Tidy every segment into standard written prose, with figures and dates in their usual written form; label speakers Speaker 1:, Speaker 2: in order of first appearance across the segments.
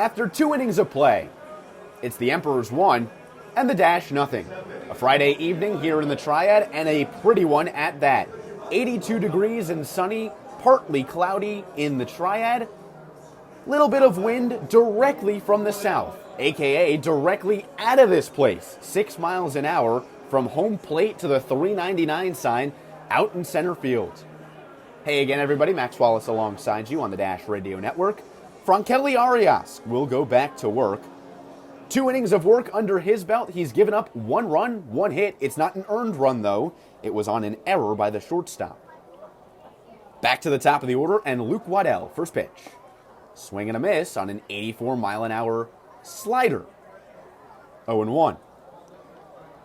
Speaker 1: After 2 innings of play, it's the Emperors 1 and the Dash nothing. A Friday evening here in the Triad, and a pretty one at that. 82 degrees and sunny, partly cloudy in the Triad. Little bit of wind directly from the south, aka directly out of this place. 6 miles an hour from home plate to the 399 sign out in center field. Hey again, everybody. Max Wallace alongside you on the Dash Radio Network. Frankeli Arias will go back to work. 2 innings of work under his belt. He's given up 1 run, 1 hit. It's not an earned run, though. It was on an error by the shortstop. Back to the top of the order, and Luke Waddell, first pitch. Swing and a miss on an 84-mile-an-hour slider. 0-1.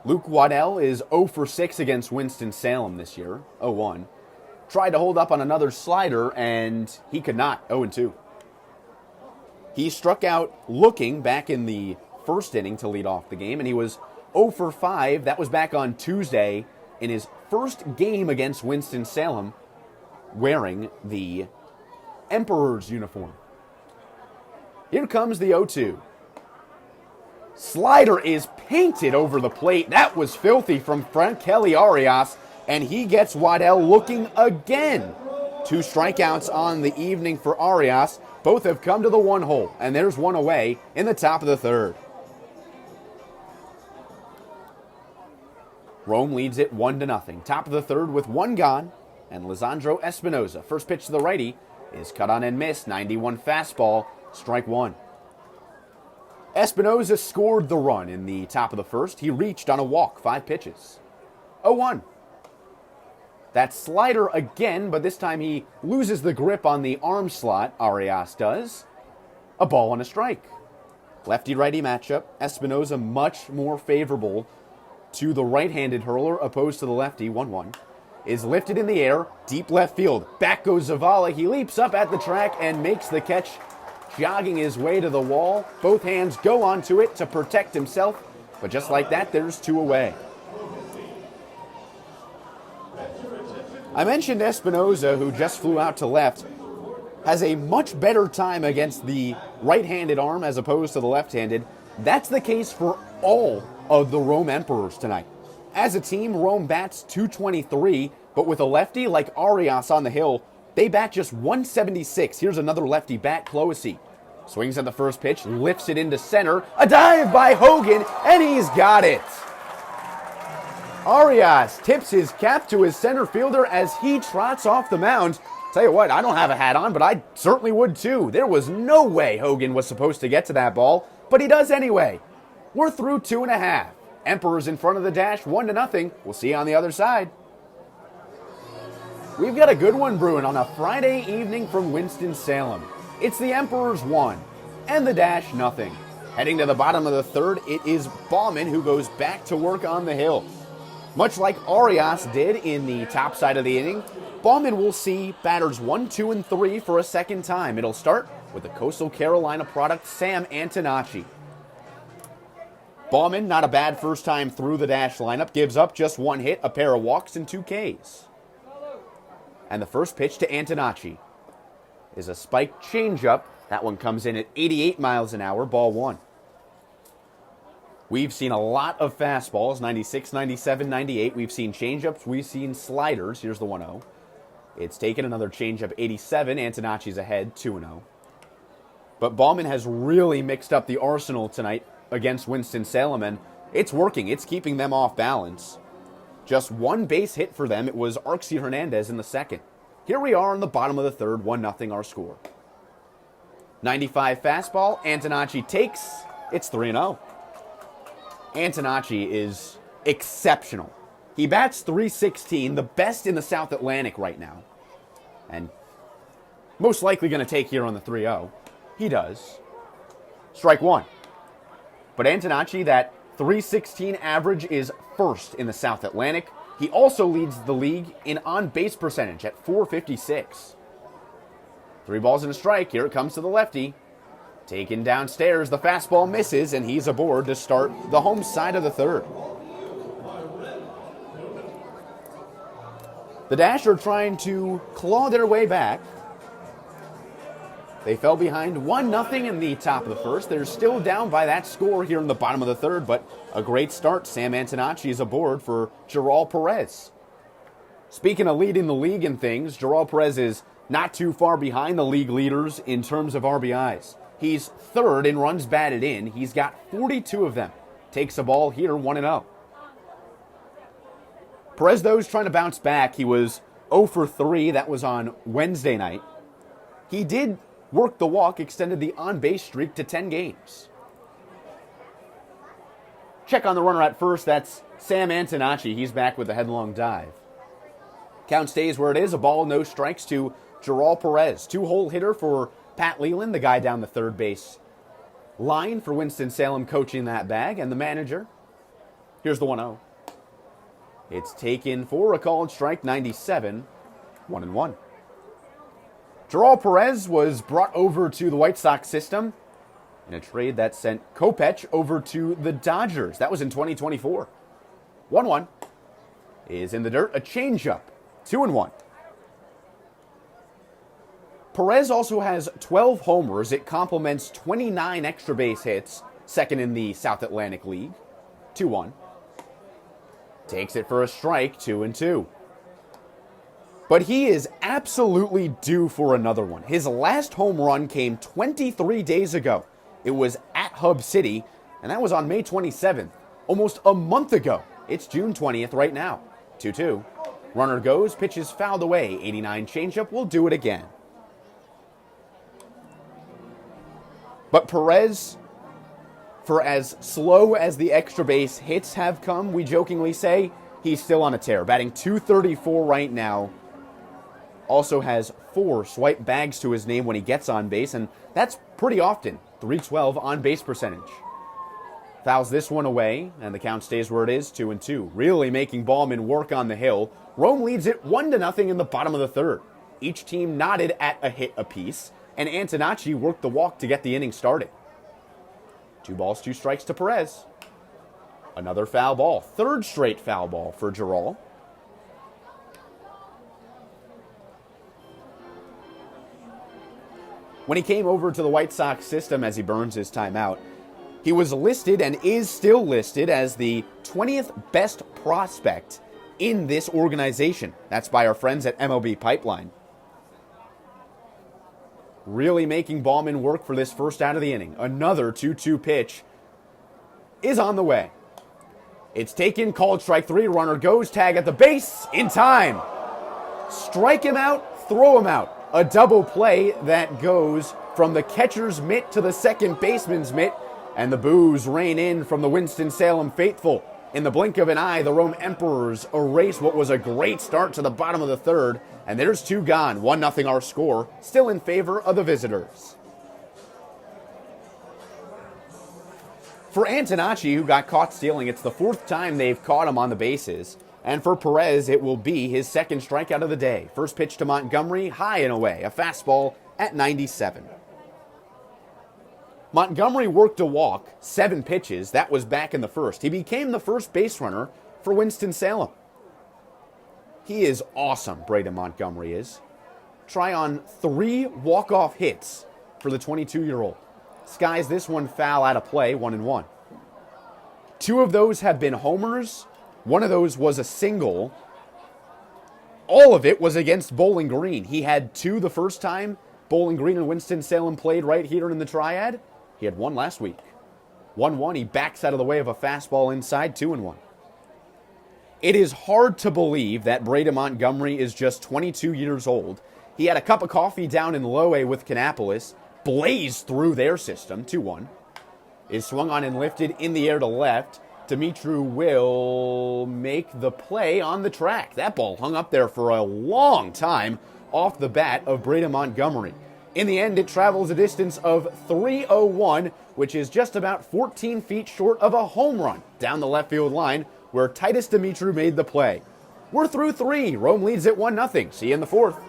Speaker 1: Luke Waddell is 0 for 6 against Winston-Salem this year. 0-1. Tried to hold up on another slider, and he could not. 0-2. He struck out looking back in the first inning to lead off the game, and he was 0 for 5. That was back on Tuesday in his first game against Winston-Salem, wearing the Emperor's uniform. Here comes the 0-2. Slider is painted over the plate. That was filthy from Frankeli Arias, and he gets Waddell looking again. 2 strikeouts on the evening for Arias. Both have come to the 1 hole, and there's 1 away in the top of the 3rd. Rome leads it 1-0. Top of the 3rd with 1 gone, and Lisandro Espinoza, first pitch to the righty, is cut on and missed. 91 fastball, strike 1. Espinoza scored the run in the top of the 1st. He reached on a walk, 5 pitches. 0-1. That slider again, but this time he loses the grip on the arm slot, Arias does. A ball and a strike. Lefty-righty matchup. Espinoza much more favorable to the right-handed hurler opposed to the lefty. 1-1. Is lifted in the air, deep left field. Back goes Zavala. He leaps up at the track and makes the catch, jogging his way to the wall. Both hands go onto it to protect himself, but just like that, there's 2 away. I mentioned Espinoza, who just flew out to left, has a much better time against the right-handed arm as opposed to the left-handed. That's the case for all of the Rome Emperors tonight. As a team, Rome bats .223, but with a lefty like Arias on the hill, they bat just .176. Here's another lefty bat, Cloesy. Swings at the first pitch, lifts it into center. A dive by Hogan, and he's got it. Arias tips his cap to his center fielder as he trots off the mound. Tell you what, I don't have a hat on, but I certainly would too. There was no way Hogan was supposed to get to that ball, but he does anyway. We're through 2.5. Emperors in front of the Dash, 1-0. We'll see you on the other side. We've got a good one brewing on a Friday evening from Winston-Salem. It's the Emperors 1 and the Dash nothing. Heading to the bottom of the 3rd, it is Bauman who goes back to work on the hill. Much like Arias did in the top side of the inning, Bauman will see batters 1, 2, and 3 for a second time. It'll start with the Coastal Carolina product, Sam Antonacci. Bauman, not a bad first time through the Dash lineup, gives up just 1 hit, a pair of walks, and 2 Ks. And the first pitch to Antonacci is a spiked changeup. That one comes in at 88 miles an hour, ball 1. We've seen a lot of fastballs, 96, 97, 98. We've seen changeups. We've seen sliders. Here's the 1-0. It's taken another changeup, 87. Antonacci's ahead, 2-0. But Bauman has really mixed up the arsenal tonight against Winston-Salem, and it's working. It's keeping them off balance. Just 1 base hit for them. It was Arxie Hernandez in the 2nd. Here we are in the bottom of the 3rd, 1-0 our score. 95 fastball. Antonacci takes. It's 3-0. Antonacci is exceptional. He bats .316, the best in the South Atlantic right now. And most likely going to take here on the 3-0. He does. Strike 1. But Antonacci, that .316 average is 1st in the South Atlantic. He also leads the league in on-base percentage at .456. 3 balls and a strike. Here it comes to the lefty. Taken downstairs, the fastball misses, and he's aboard to start the home side of the 3rd. The Dash are trying to claw their way back. They fell behind 1-0 in the top of the first. They're still down by that score here in the bottom of the third, but a great start. Sam Antonacci is aboard for Gerald Perez. Speaking of leading the league in things, Gerald Perez is not too far behind the league leaders in terms of RBIs. He's third in runs batted in. He's got 42 of them. Takes the ball here 1-0. Perez, though, is trying to bounce back. He was 0 for 3. That was on Wednesday night. He did work the walk, extended the on-base streak to 10 games. Check on the runner at first. That's Sam Antonacci. He's back with a headlong dive. Count stays where it is. A ball, no strikes to Gerald Perez. Two-hole hitter for Pat Leland, the guy down the third base line for Winston-Salem coaching that bag, and the manager. Here's the 1-0. It's taken for a called strike, 97, 1-1. Gerald Perez was brought over to the White Sox system in a trade that sent Kopech over to the Dodgers. That was in 2024. 1-1 is in the dirt, a changeup, 2-1. Perez also has 12 homers. It complements 29 extra base hits, second in the South Atlantic League. 2-1. Takes it for a strike, 2-2. But he is absolutely due for another one. His last home run came 23 days ago. It was at Hub City, and that was on May 27th, almost a month ago. It's June 20th right now. 2-2. Runner goes, pitches fouled away. 89 changeup will do it again. But Perez, for as slow as the extra base hits have come, we jokingly say, he's still on a tear. Batting .234 right now. Also has 4 swipe bags to his name when he gets on base, and that's pretty often. .312 on base percentage. Fouls this one away, and the count stays where it is, 2-2. Really making Ballman work on the hill. Rome leads it 1-0 in the bottom of the third. Each team knotted at a hit apiece, and Antonacci worked the walk to get the inning started. 2 balls, 2 strikes to Perez. Another foul ball. Third straight foul ball for Gerald. When he came over to the White Sox system as he burns his timeout, he was listed and is still listed as the 20th best prospect in this organization. That's by our friends at MLB Pipeline. Really making Ballman work for this first out of the inning. Another 2-2 pitch is on the way. It's taken, called strike 3. Runner goes, tag at the base, in time. Strike him out, throw him out. A double play that goes from the catcher's mitt to the second baseman's mitt, and the boos rain in from the Winston-Salem faithful. In the blink of an eye, the Rome Emperors erase what was a great start to the bottom of the third, and there's 2 gone. 1-0 our score, still in favor of the visitors. For Antonacci, who got caught stealing, it's the 4th time they've caught him on the bases. And for Perez, it will be his second strikeout of the day. First pitch to Montgomery, high and away, a fastball at 97. Montgomery worked a walk, 7 pitches. That was back in the first. He became the first base runner for Winston-Salem. He is awesome, Braden Montgomery is. Try on 3 walk-off hits for the 22-year-old. Skies this one foul out of play, 1-1. 2 of those have been homers. One of those was a single. All of it was against Bowling Green. He had 2 the first time Bowling Green and Winston-Salem played right here in the Triad. He had 1 last week. 1-1, he backs out of the way of a fastball inside, 2-1. It is hard to believe that Braden Montgomery is just 22 years old. He had a cup of coffee down in Low A with Kannapolis, blazed through their system, 2-1. Is swung on and lifted in the air to left. Dimitru will make the play on the track. That ball hung up there for a long time off the bat of Braden Montgomery. In the end, it travels a distance of 301, which is just about 14 feet short of a home run down the left field line where Titus Dimitru made the play. We're through 3. Rome leads at 1-0. See you in the 4th.